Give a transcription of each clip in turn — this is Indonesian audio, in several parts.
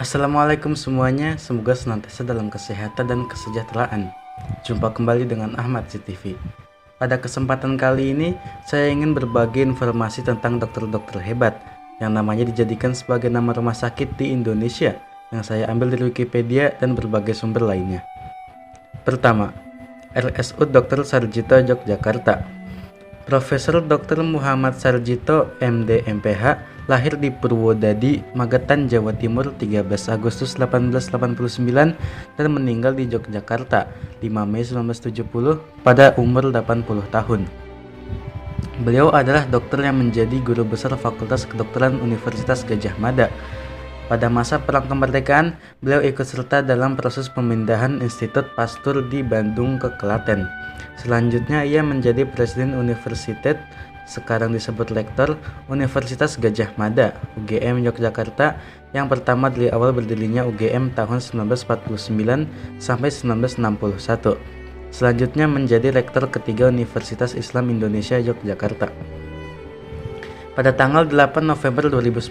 Assalamualaikum semuanya, semoga senantiasa dalam kesehatan dan kesejahteraan. Jumpa kembali dengan Ahmad CTV. Pada kesempatan kali ini, saya ingin berbagi informasi tentang dokter-dokter hebat yang namanya dijadikan sebagai nama rumah sakit di Indonesia, yang saya ambil dari Wikipedia dan berbagai sumber lainnya. Pertama, RSUD Dr. Sarjito Yogyakarta. Profesor Dr. Muhammad Sarjito MD MPH lahir di Purwodadi, Magetan, Jawa Timur 13 Agustus 1889 dan meninggal di Yogyakarta 5 Mei 1970 pada umur 80 tahun. Beliau adalah dokter yang menjadi guru besar Fakultas Kedokteran Universitas Gadjah Mada. Pada masa Perang Kemerdekaan, beliau ikut serta dalam proses pemindahan Institut Pasteur di Bandung ke Klaten. Selanjutnya ia menjadi Presiden Universitas, sekarang disebut Rektor Universitas Gadjah Mada, UGM Yogyakarta, yang pertama dari awal berdirinya UGM tahun 1949 sampai 1961. Selanjutnya menjadi Rektor ketiga Universitas Islam Indonesia Yogyakarta. Pada tanggal 8 November 2019,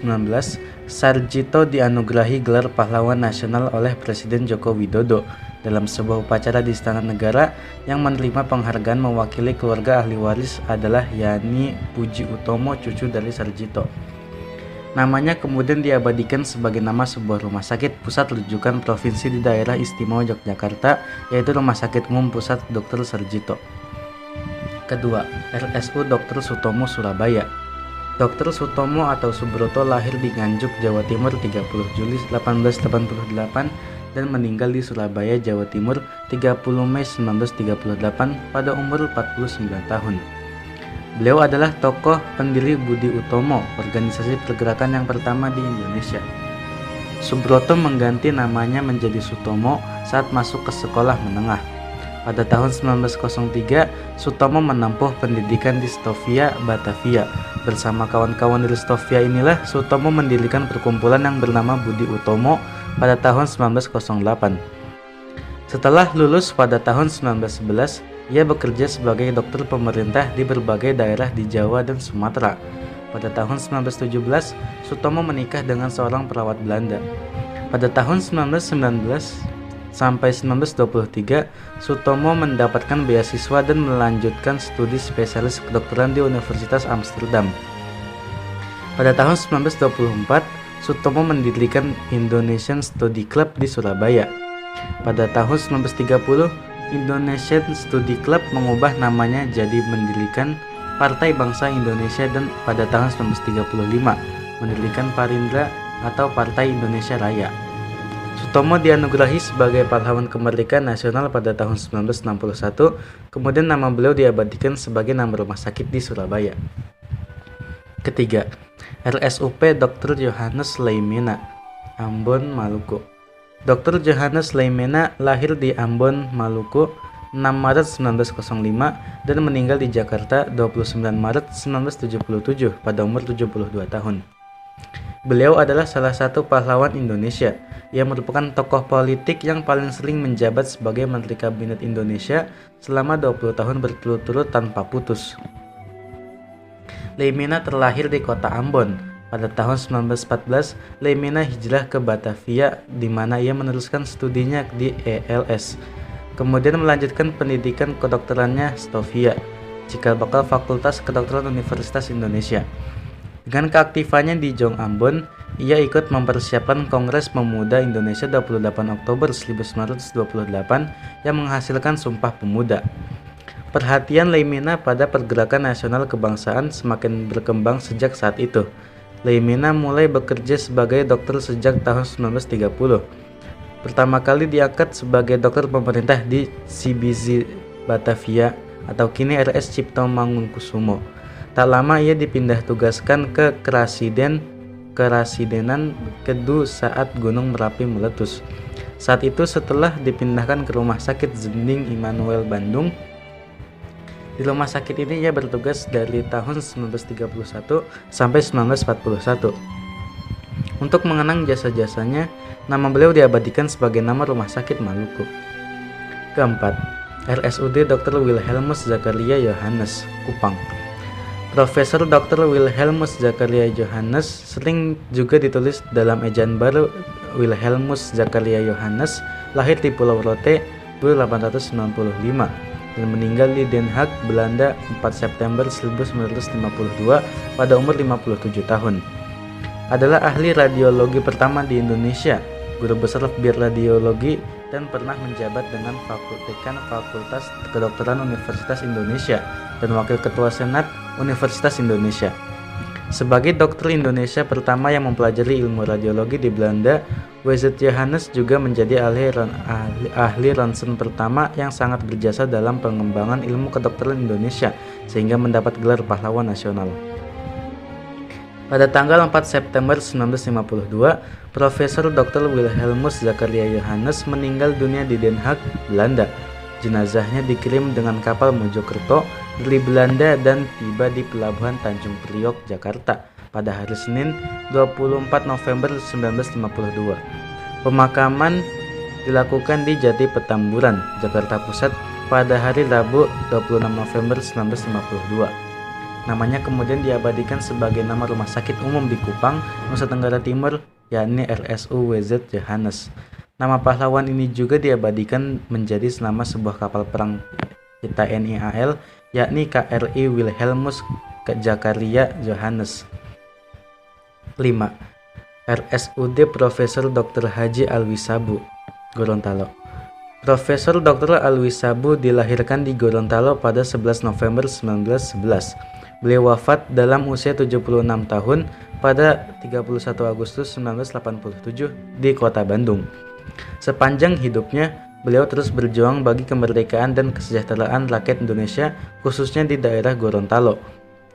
Sarjito dianugerahi gelar Pahlawan Nasional oleh Presiden Joko Widodo dalam sebuah upacara di Istana Negara. Yang menerima penghargaan mewakili keluarga ahli waris adalah Yani Puji Utomo, cucu dari Sarjito. Namanya kemudian diabadikan sebagai nama sebuah rumah sakit pusat rujukan provinsi di daerah istimewa Yogyakarta, yaitu Rumah Sakit Umum Pusat Dr. Sarjito. Kedua, RSU Dr. Sutomo Surabaya. Dr. Sutomo atau Subroto lahir di Nganjuk, Jawa Timur 30 Juli 1888 dan meninggal di Surabaya, Jawa Timur 30 Mei 1938 pada umur 49 tahun. Beliau adalah tokoh pendiri Budi Utomo, organisasi pergerakan yang pertama di Indonesia. Subroto mengganti namanya menjadi Sutomo saat masuk ke sekolah menengah. Pada tahun 1903, Sutomo menempuh pendidikan di Stovia, Batavia. Bersama kawan-kawan dari Stovia inilah Sutomo mendirikan perkumpulan yang bernama Budi Utomo pada tahun 1908. Setelah lulus pada tahun 1911, ia bekerja sebagai dokter pemerintah di berbagai daerah di Jawa dan Sumatera. Pada tahun 1917, Sutomo menikah dengan seorang perawat Belanda. Pada tahun 1919 sampai 1923, Sutomo mendapatkan beasiswa dan melanjutkan studi spesialis kedokteran di Universitas Amsterdam. Pada tahun 1924, Sutomo mendirikan Indonesian Study Club di Surabaya. Pada tahun 1930, Indonesian Study Club mengubah namanya jadi mendirikan Partai Bangsa Indonesia dan pada tahun 1935 mendirikan Parindra atau Partai Indonesia Raya. Sutomo dianugerahi sebagai Pahlawan Kemerdekaan Nasional pada tahun 1961, kemudian nama beliau diabadikan sebagai nama rumah sakit di Surabaya. Ketiga, RSUP Dr. Johannes Leimena, Ambon, Maluku. Dr. Johannes Leimena lahir di Ambon, Maluku 6 Maret 1905 dan meninggal di Jakarta 29 Maret 1977 pada umur 72 tahun. Beliau adalah salah satu pahlawan Indonesia. Ia merupakan tokoh politik yang paling sering menjabat sebagai Menteri Kabinet Indonesia selama 20 tahun berturut-turut tanpa putus. Leimena terlahir di kota Ambon. Pada tahun 1914, Leimena hijrah ke Batavia di mana ia meneruskan studinya di ELS. Kemudian melanjutkan pendidikan kedokterannya Stovia, cikal bakal Fakultas Kedokteran Universitas Indonesia. Dengan keaktifannya di Jong Ambon, ia ikut mempersiapkan Kongres Pemuda Indonesia 28 Oktober 1928 yang menghasilkan Sumpah Pemuda. Perhatian Leimena pada pergerakan nasional kebangsaan semakin berkembang sejak saat itu. Leimena mulai bekerja sebagai dokter sejak tahun 1930. Pertama kali diangkat sebagai dokter pemerintah di CBZ Batavia atau kini RS Cipto Mangunkusumo. Tak lama ia dipindah tugaskan ke Kerasidenan Kedu saat Gunung Merapi meletus. Saat itu setelah dipindahkan ke Rumah Sakit Zending Immanuel Bandung. Di rumah sakit ini ia bertugas dari tahun 1931 sampai 1941. Untuk mengenang jasa-jasanya, nama beliau diabadikan sebagai nama Rumah Sakit Maluku. Keempat, RSUD Dr. Wilhelmus Zakaria Johannes, Kupang. Profesor Dr. Wilhelmus Zakaria Johannes sering juga ditulis dalam ejaan baru Wilhelmus Zakaria Johannes lahir di Pulau Rote 1895 dan meninggal di Den Haag, Belanda 4 September 1952 pada umur 57 tahun. Adalah ahli radiologi pertama di Indonesia, guru besar bioradiologi, dan pernah menjabat dengan Dekan Fakultas Kedokteran Universitas Indonesia dan Wakil Ketua Senat Universitas Indonesia. Sebagai dokter Indonesia pertama yang mempelajari ilmu radiologi di Belanda, W.Z. Johannes juga menjadi ahli ronsen pertama yang sangat berjasa dalam pengembangan ilmu kedokteran Indonesia sehingga mendapat gelar pahlawan nasional. Pada tanggal 4 September 1952, Profesor Dr. Wilhelmus Zakaria Johannes meninggal dunia di Den Haag, Belanda. Jenazahnya dikirim dengan kapal Mojokerto dari Belanda dan tiba di Pelabuhan Tanjung Priok, Jakarta pada hari Senin 24 November 1952. Pemakaman dilakukan di Jati Petamburan, Jakarta Pusat pada hari Rabu 26 November 1952. Namanya kemudian diabadikan sebagai nama Rumah Sakit Umum di Kupang, Nusa Tenggara Timur, yakni RSU W.Z. Johannes. Nama pahlawan ini juga diabadikan menjadi nama sebuah kapal perang TNI AL, yakni KRI Wilhelmus Zakaria Johannes. 5. RSUD Profesor Dr. Haji Alwi Sabu, Gorontalo. Profesor Dr. Alwi Sabu dilahirkan di Gorontalo pada 11 November 1911. Beliau wafat dalam usia 76 tahun pada 31 Agustus 1987 di Kota Bandung. Sepanjang hidupnya, beliau terus berjuang bagi kemerdekaan dan kesejahteraan rakyat Indonesia, khususnya di daerah Gorontalo.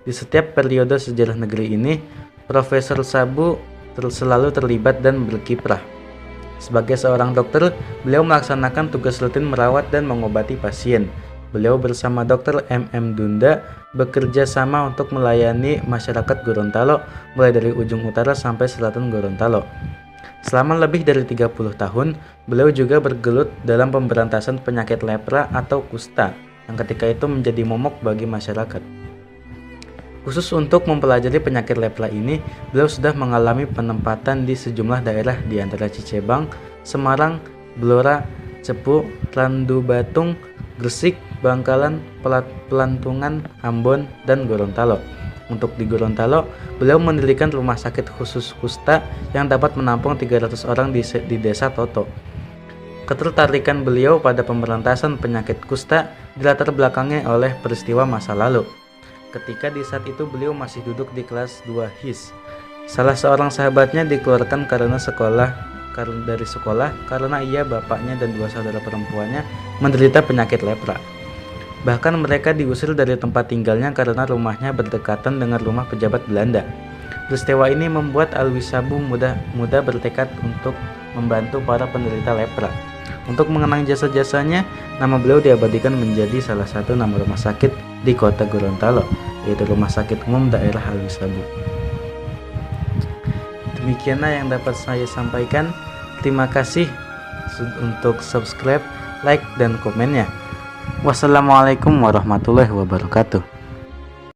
Di setiap periode sejarah negeri ini, Profesor Sabu selalu terlibat dan berkiprah. Sebagai seorang dokter, beliau melaksanakan tugas rutin merawat dan mengobati pasien. Beliau bersama Dr. M.M. Dunda bekerja sama untuk melayani masyarakat Gorontalo mulai dari ujung utara sampai selatan Gorontalo. Selama lebih dari 30 tahun, beliau juga bergelut dalam pemberantasan penyakit lepra atau kusta yang ketika itu menjadi momok bagi masyarakat. Khusus untuk mempelajari penyakit lepra ini, beliau sudah mengalami penempatan di sejumlah daerah di antara Cicebang, Semarang, Blora, Cepu, Randu Batung, Gresik, Bangkalan, Pelantungan, Ambon, dan Gorontalo. Untuk di Gorontalo, beliau mendirikan rumah sakit khusus kusta yang dapat menampung 300 orang di desa Toto. Ketertarikan beliau pada pemberantasan penyakit kusta dilatar belakangi oleh peristiwa masa lalu. Ketika di saat itu beliau masih duduk di kelas 2 HIS. Salah seorang sahabatnya dikeluarkan dari sekolah karena ia, bapaknya, dan 2 saudara perempuannya menderita penyakit lepra. Bahkan mereka diusir dari tempat tinggalnya karena rumahnya berdekatan dengan rumah pejabat Belanda. Peristiwa ini membuat Alwi Sabu muda bertekad untuk membantu para penderita lepra. Untuk mengenang jasa-jasanya, nama beliau diabadikan menjadi salah satu nama rumah sakit di kota Gorontalo, yaitu Rumah Sakit Umum Daerah Alwi Sabu. Demikianlah yang dapat saya sampaikan. Terima kasih untuk subscribe, like, dan komennya. Wassalamualaikum warahmatullahi wabarakatuh.